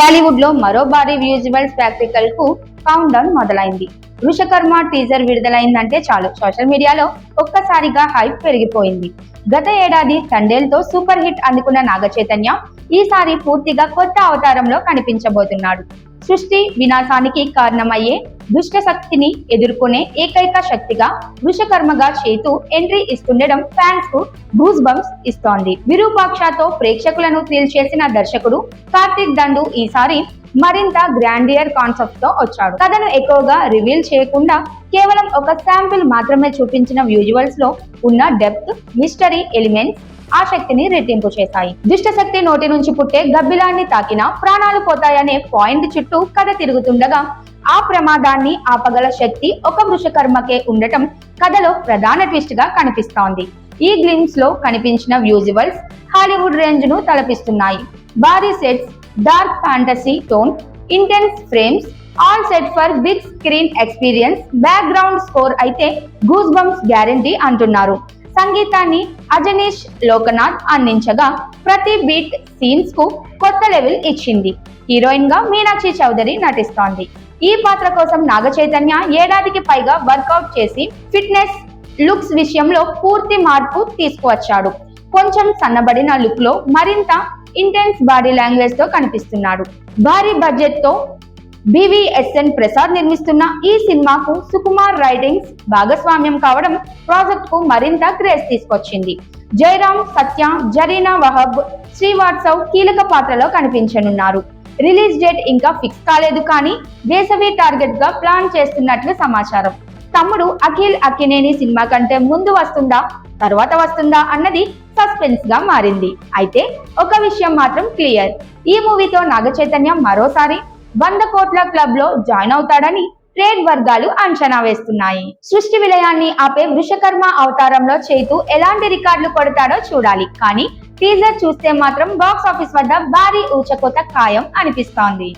టాలీవుడ్ లో మరో భారీ విజువల్ స్పెక్టాకల్ కు కౌంట్ డౌన్ మొదలైంది. వృషకర్మ టీజర్ విడుదలైందంటే చాలు సోషల్ మీడియాలో ఒక్కసారిగా హైప్ పెరిగిపోయింది. గత ఏడాది తండేల్తో సూపర్ హిట్ అందుకున్న నాగ చైతన్య ఈసారి పూర్తిగా కొత్త అవతారంలో కనిపించబోతున్నాడు. సృష్టి వినాశానికి కారణమయ్యే దుష్ట శక్తిని ఎదుర్కొనే ఏకైక శక్తిగా వృషకర్మగా చేతు ఎంట్రీ ఇస్తుండడం ఫ్యాన్స్ కు గూస్ బంప్స్ ఇస్తోంది. విరూపాక్షతో ప్రేక్షకులను థ్రిల్ చేసిన దర్శకుడు కార్తిక్ దండు ఈసారి మరింత గ్రాండియర్ కాన్సెప్ట్ తో వచ్చాడు. కథను ఎక్కువగా రివీల్ చేయకుండా కేవలం ఒక శాంపిల్ మాత్రమే చూపించిన విజువల్స్ లో ఉన్న డెప్త్, మిస్టరీ ఎలిమెంట్స్ ఆసక్తిని రెట్టింపు చేశాయి. దుష్టశక్తి నోటి నుంచి పుట్టే గబ్బిలాన్ని తాకినా ప్రాణాలు పోతాయనే పాయింట్ చుట్టూ కథ తిరుగుతుండగా ఆ ప్రమాదాన్ని ఆపగల శక్తి ఒక వృషకర్మకే ఉండటం కథలో ప్రధాన ట్విస్ట్ గా కనిపిస్తోంది. ఈ గ్లిమ్స్ లో కనిపించిన విజువల్స్ హాలీవుడ్ రేంజ్ ను తలపిస్తున్నాయి. భారీ sets, dark fantasy tone, intense frames, all set for big screen experience. Background score అయితే గూస్ బంప్స్ గ్యారంటీ అంటున్నారు. సంగీతాన్ని అజనీష్ లోకనాథ్ అందించగా ప్రతి బీట్ సీన్స్ కు కొత్త లెవెల్ ఇచ్చింది. హీరోయిన్ గా మీనాక్షి చౌదరి నటిస్తోంది. ఈ పాత్ర కోసం నాగ చైతన్య ఏడాదికి పైగా వర్కౌట్ చేసి ఫిట్నెస్, లుక్స్ విషయంలో పూర్తి మార్పు తీసుకువచ్చాడు. కొంచెం సన్నబడిన లుక్ లో మరింత ఇంటెన్స్ బాడీ లాంగ్వేజ్ తో కనిపిస్తున్నాడు. భారీ బడ్జెట్ తో BVSN ప్రసాద్ నిర్మిస్తున్న ఈ సినిమాకు సుకుమార్ రైటింగ్స్ భాగస్వామ్యం కావడం ప్రాజెక్ట్ కు మరింత క్రేజ్ తీసుకొచ్చింది. జయరామ్, సత్య, జరీనా వహబ్, శ్రీవాత్సవ్ కీలక పాత్రలో కనిపించనున్నారు. రిలీజ్ డేట్ ఇంకా ఫిక్స్ కాలేదు, కానీ వేసవి టార్గెట్ గా ప్లాన్ చేస్తున్నట్లు సమాచారం. తమ్ముడు అఖిల్ అక్కినేని సినిమా కంటే ముందు వస్తుందా, తర్వాత వస్తుందా అన్నది సస్పెన్స్ గా మారింది. అయితే ఒక విషయం మాత్రం క్లియర్, ఈ మూవీతో నాగ చైతన్య మరోసారి 100 కోట్ల క్లబ్ లో జాయిన్ అవుతాడని ట్రేడ్ వర్గాలు అంచనా వేస్తున్నాయి. సృష్టి విలయాన్ని ఆపే వృషకర్మ అవతారంలో చేతు ఎలాంటి రికార్డులు కొడతాడో చూడాలి. కానీ టీజర్ చూస్తే మాత్రం బాక్స్ ఆఫీస్ వద్ద భారీ ఊచకోత ఖాయం అనిపిస్తోంది.